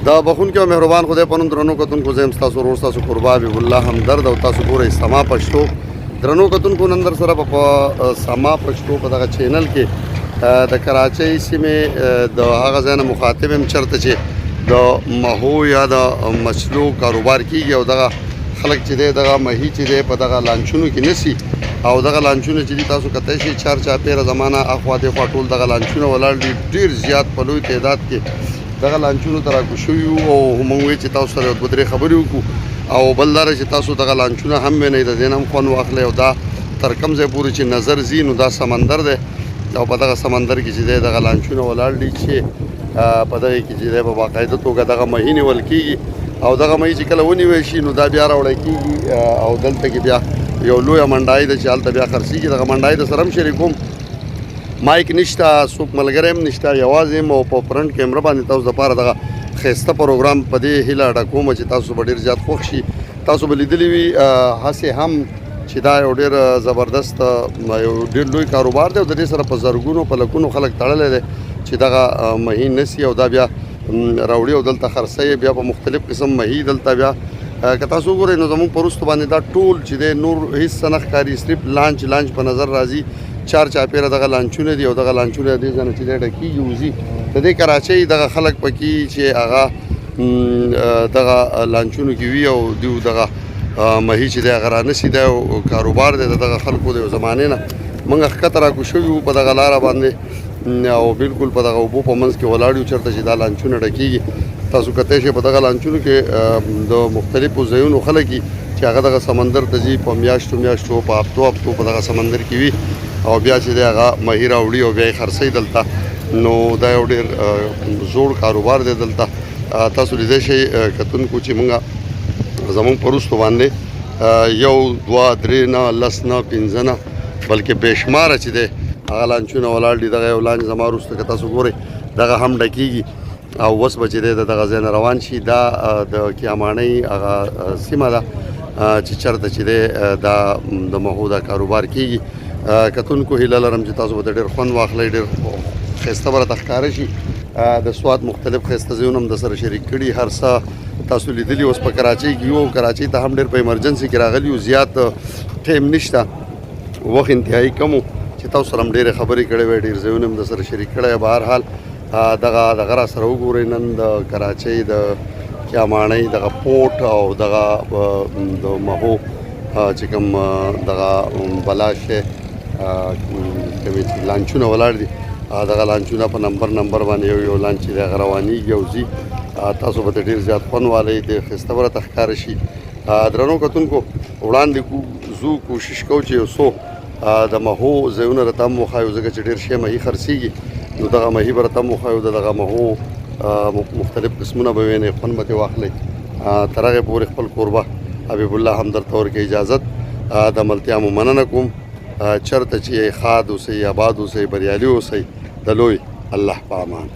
دا بخون کې مهربان خدای پنوم درنو کتونکو زم تاسو ورور تاسو قربا حبیب الله همدرد او تاسو ګورئ سما پښتو درنو کتونکو نن در سره په سما پښتو په دغه چینل کې د کراچۍ سیمې د هغه ځای نه مخاطب هم چېرته چې د مهو یا د مچلو کاروبار کېږي او دغه خلک چې دی دغه مهي چې دی په دغه لانچونو کې نسی او دغه لانچونه چې دي تاسو کتای شئ چار چاپېره زمانه اخوا دېخوا ټول دغه لانچونه ولاړ دي ډېر زیات په لوی تعداد کې دغه لانچونو ته راکوشوي یو او موږ وایو چې تاسو سره یو دوه درې خبرې وکړو او بل دا چې تاسو دغه لانچونه هم وینئ د دې نه هم خوند واخلئ او دا تر کوم ځای پورې چې نظر ځي نو دا سمندر دی او په دغه سمندر کې چې دی دغه لانچونه ولاړ دي چې په دغه کې چې دی په باقاعده توګه دغه مهي نیول کېږي او دغه مهي چې کله ونیول شي نو دا بیا راوړی کېږي او دلته کې بیا یو لویه منډای ده چې هلته بیا خرڅېږي دغه منډای د سره هم شریکوم مایک نشته څوک ملګری هم نشته یوازې یم او په فرنټ کیمره باندې تاسو دپاره دغه ښایسته پروګرام په دې هیله ډکومه چې تاسو به ډېر زیات خوښ شي تاسو به لیدلي وي هسې هم چې دا یو ډېر زبردست یو ډېر لوی کاروبار دی او د دې سره په زرګونو په لکونو خلک تړلی دی چې دغه مهي نسي او دا بیا راوړي او دلته خرڅوي بیا په مختلف قسم مهي دلته بیا که تاسو وګورئ نو زموږ په وروستو باندې دا ټول چې دی نور هېڅ څه نه ښکاري صرف لانچ په نظر راځي چار چاپېره دغه لانچونه دي او دغه لانچونه دې ځای نه چې دی ډکېږي وځي د دې کراچۍ دغه خلک پکې چې هغه دغه لانچونو کې وي او دوی دغه مهي چې دی هغه رانسي دی او کاروبار دی د دغه خلکو د یو زمانې نه موږ ښکته راکوشوي وو په دغه لاره باندې او بالکل په دغه اوبو په منځ کې ولاړ یو چېرته چې دا لانچونه ډکېږي تاسو کتای شئ په دغه لانچونو کې د مختلفو ځایونو خلک دي چې هغه دغه سمندر ته ځي په میاشتو په هفتو په دغه سمندر کې وي او بیا چې دی هغه مهي راوړي او بیا یې خرڅوي دلته نو دا یو ډېر زوړ کاروبار دی دلته تاسو لیدی شئ کتونکو چې موږ زموږ په وروستو باندې یو دوه درې نه لس نه پنځه نه بلکې بېشماره چې دی هغه لانچونه ولاړ دي دغه یو لانچ زما وروسته که تاسو ګورئ دغه هم ډکېږي او اوس به چې دی د دغه ځای نه روان شي دا د کیاماڼۍ هغه سیمه ده چې چېرته چې دی دا د مهو دا کاروبار کېږي کتونکو هیله لرم چې تاسو به د ډېر خوند واخلئ ډېر ښایسته به راته ښکاره شي د سوات مختلف ښایسته ځایونه هم درسره شریک کړي هر څه تاسو لیدلي اوس په کراچۍ کې یو کراچۍ ته هم ډېر په ایمرجنسي کې راغلي یو زیات ټایم نشته وخت انتهایي کم و چې تاسو سره هم ډېرې خبرې کړې وې ډېر ځایونه هم درسره شریک کړی به هر حال دغه را سره وګورئ نن د کراچۍ د کیاماڼۍ دغه پورټ او دغه د مهو چې کوم دغه بلا شی کومې چې لانچونه ولاړ دي دغه لانچونه په نمبر باندې یو لانچ چې دی هغه روانېږي او ځي تاسو به ته ډېر زیات خوند والئ د ښایسته به راته ښکاره شي درنو کتونکو وړاندې ځو کوشش کوو چې یو څو د مهو ځایونه راته هم وښایو ځکه چې ډېر شی مهي خرڅېږي نو دغه مهي به راته هم وښایو د دغه مهو مختلف قسمونه به وینئ خوند به ترې واخلئ تر هغې پورې خپل کوربه حبیب الله هم درته ورکوي اجازت د ملتیا مو مننه کوم چېرته چې ښاد اوسئ آباد اوسئ بریالي اوسئ د لوی الله په امان